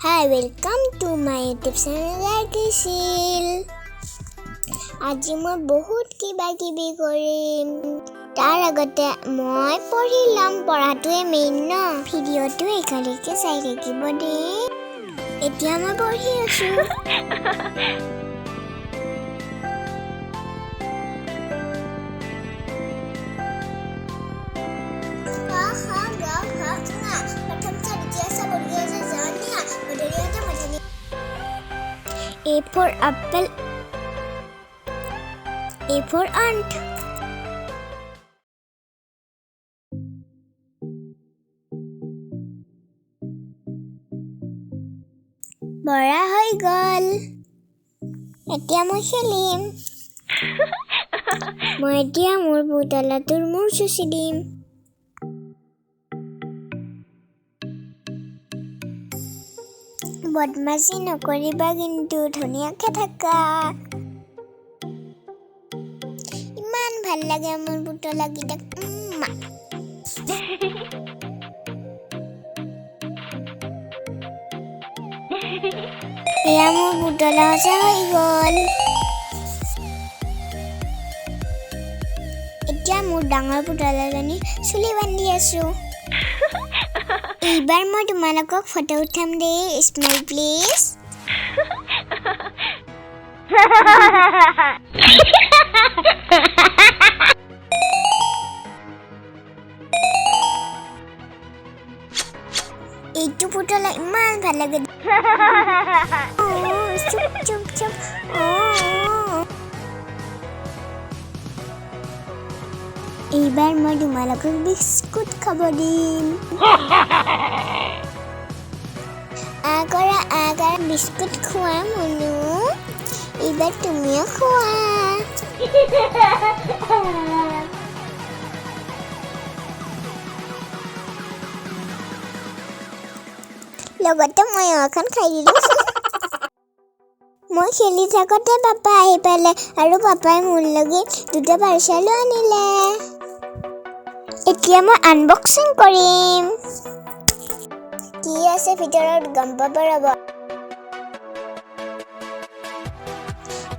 Hi, welcome to my YouTube channel gargi. আজি মই বহুত কিবা কিবি কৰিম তাৰ আগতে মই পঢ়ি লম পঢ়াটোৱে মেইন ন ভিডিঅটো একেলগে চাই থাকিব দে এতিয়া মই পঢ়ি আছো A for apple, A for ant. Bora হৈ গল এতিয়া মই খেলিম মই এতিয়া মোৰ পুতলাটোৰ মূৰ চুচি দিম বদমাছি নকৰিবা কিন্তু ধুনীয়াকে থাকা ইমান ভাল লাগে মোৰ পুতলা গিটাক এয়া মোৰ পুতলা সঁচা হৈ গল এতিয়া মোৰ ডাঙৰ পুতলাজনী চুলি বান্ধি আছো এইবাৰ মই তোমালোকক ফটো উঠাম দেই স্মাইল প্লিজ এইটো পুতলা ইমান ভাল লাগে চুপ চুপ চুপ এইবাৰ মই তোমালোকক বিস্কুট খাব দিম আগৰা বিস্কুট খোৱা মনু এইবাৰ তুমিও খোৱা লগতে মই এখন খাই দিলোঁ মই খেলি থাকোঁতে পাপা আহি পালে আৰু পাপাই মোৰ লগত দুটা পাৰ্চেলো আনিলে এতিয়া মই আনবক্সিং কৰিম কি আছে ভিতৰত গম পাব ৰ'ব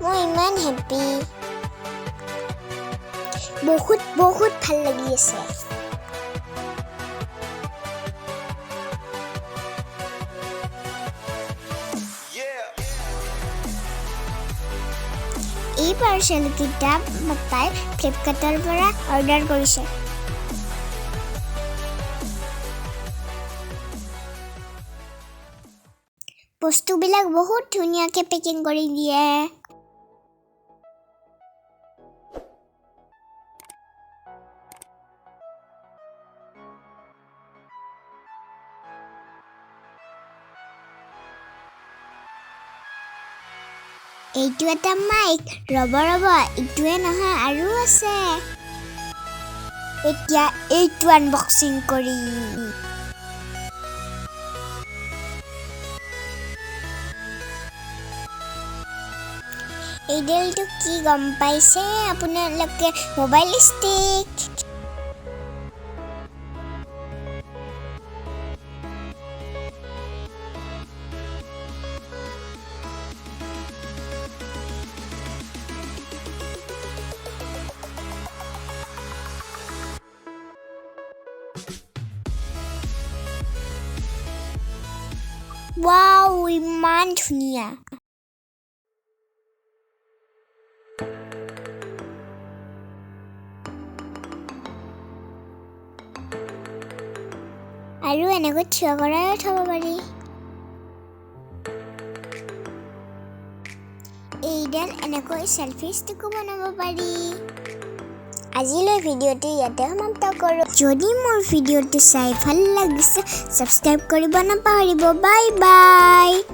মই ইমান হেপী বহুত ভাল লাগি আছে এই পাৰ্চেল কিটা পাপাই ফ্লিপকাৰ্টৰ পৰা অৰ্ডাৰ কৰিছে বস্তুবিলাক বহুত ধুনীয়াকৈ পেকিং কৰি দিয়ে এইটো এটা মাইক ৰ'ব এইটোৱে নহয় আৰু আছে এতিয়া এইটো আনবক্সিং কৰি এইডালটো কি গম পাইছে আপোনালোকে মোবাইল ষ্টিক ৱাও ইমান ধুনীয়া আৰু এনেকৈ থিয় কৰাই থ'ব পাৰি এইডাল এনেকৈ চেলফি ষ্টিকো বনাব পাৰি আজিলৈ ভিডিঅ'টো ইয়াতে সমাপ্ত কৰোঁ যদি মোৰ ভিডিঅ'টো চাই ভাল লাগিছে ছাবস্ক্ৰাইব কৰিব নাপাহৰিব বাই বাই